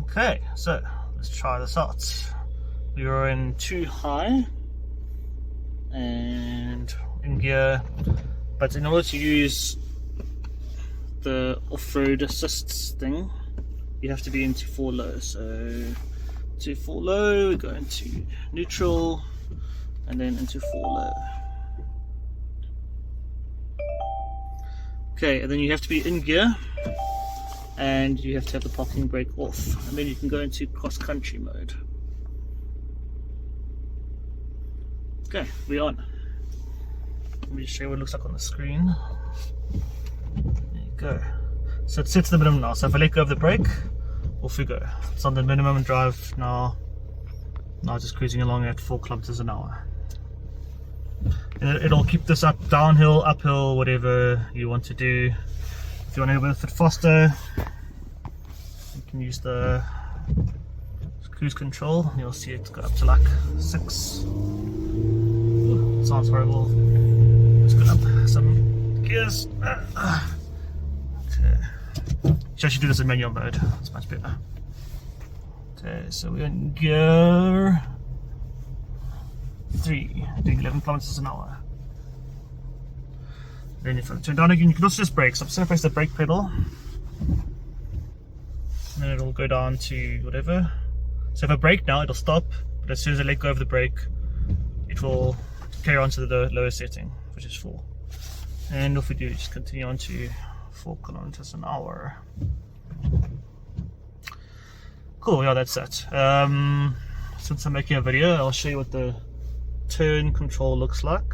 Okay, so let's try this out. We are in 2 high and in gear, but in order to use the off-road assists thing, you have to be into 4 low. So to 4 low, we go into neutral and then into 4 low. Okay, and then you have to be in gear and you have to have the parking brake off, and then you can go into cross-country mode. Okay, we're on. Let me just show you what it looks like on the screen. There you go. So it sets the minimum now. So if I let go of the brake, off we go. It's on the minimum drive now. Now just cruising along at 4 kilometers an hour. And it'll keep this up, downhill, uphill, whatever you want to do. If you want to go a bit faster, you can use the cruise control. You'll see it go up to like 6. Ooh, sounds horrible. Let's go up some gears. Okay. You should actually do this in manual mode. It's much better. Okay, so we're in gear 3, doing 11 kilometers an hour. Then if I turn down again, you can also just brake. So I'm just going to press the brake pedal, and then it'll go down to whatever. So if I brake now, it'll stop, but as soon as I let go of the brake, it will carry on to the lower setting, which is 4. And if we do, just continue on to 4 kilometers an hour. Cool, yeah, that's it. Since I'm making a video, I'll show you what the turn control looks like.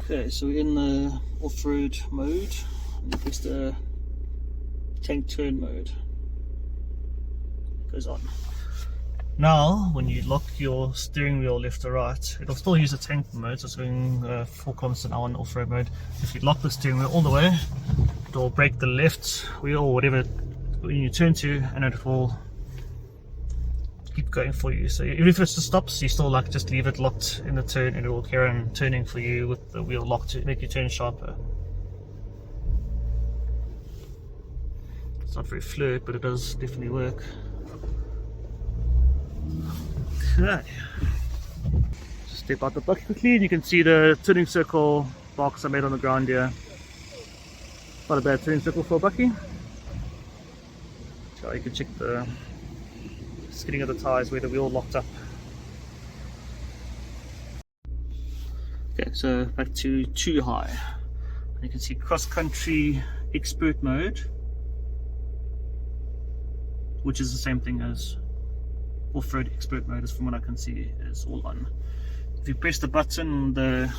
Okay, so we're in the off-road mode, and you press the tank turn mode. It goes on. Now, when you lock your steering wheel left or right, it'll still use the tank mode, so it's going 4 kilometers an hour in off-road mode. If you lock the steering wheel all the way, it will brake the left wheel or whatever you turn to, and it will keep going for you. So even if it just stops, you still like just leave it locked in the turn, and it will carry on turning for you with the wheel locked to make you turn sharper. It's not very fluid, but it does definitely work. Okay, step out the bucket quickly, and you can see the turning circle box I made on the ground here. Not a bad turning circle for a bucky. So you can check the skidding of the tyres where the wheel locked up. Okay, so back to 2 high. And you can see cross-country expert mode, which is the same thing as off-road expert mode, as from what I can see is all on. If you press the button, the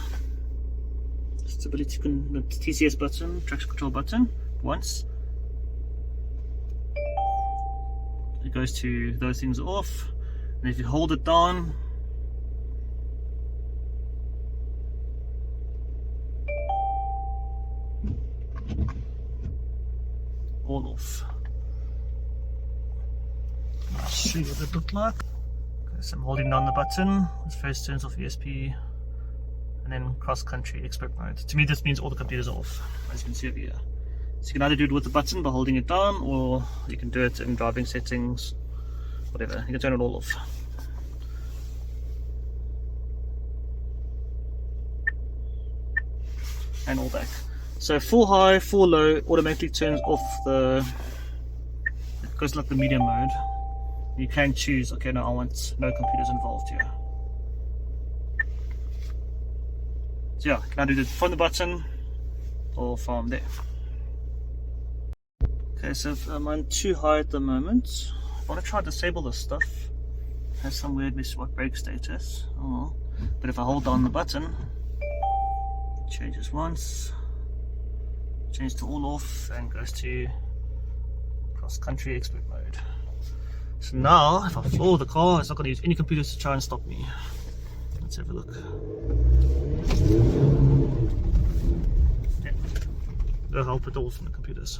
stability, the TCS button, traction control button, once, it goes to those things off, and if you hold it down, all off. I'll show you what it looked like. Okay, so I'm holding down the button, it first turns off ESP, and then cross country expert mode. To me this means all the computers are off, as you can see over here. So you can either do it with the button by holding it down, or you can do it in driving settings, whatever. You can turn it all off. And all back. So 4 high, 4 low automatically turns off the, it goes like the medium mode. You can choose, okay, no, I want no computers involved here. So yeah, you can either do it from the button or from there. Okay, so I'm on 2 high at the moment. I want to try to disable this stuff. It has some weird what brake status. Oh, but if I hold down the button, it changes once, changes to all off, and goes to cross-country expert mode. So now, if I floor the car, it's not going to use any computers to try and stop me. Let's have a look. Yeah. They'll help it all from the computers.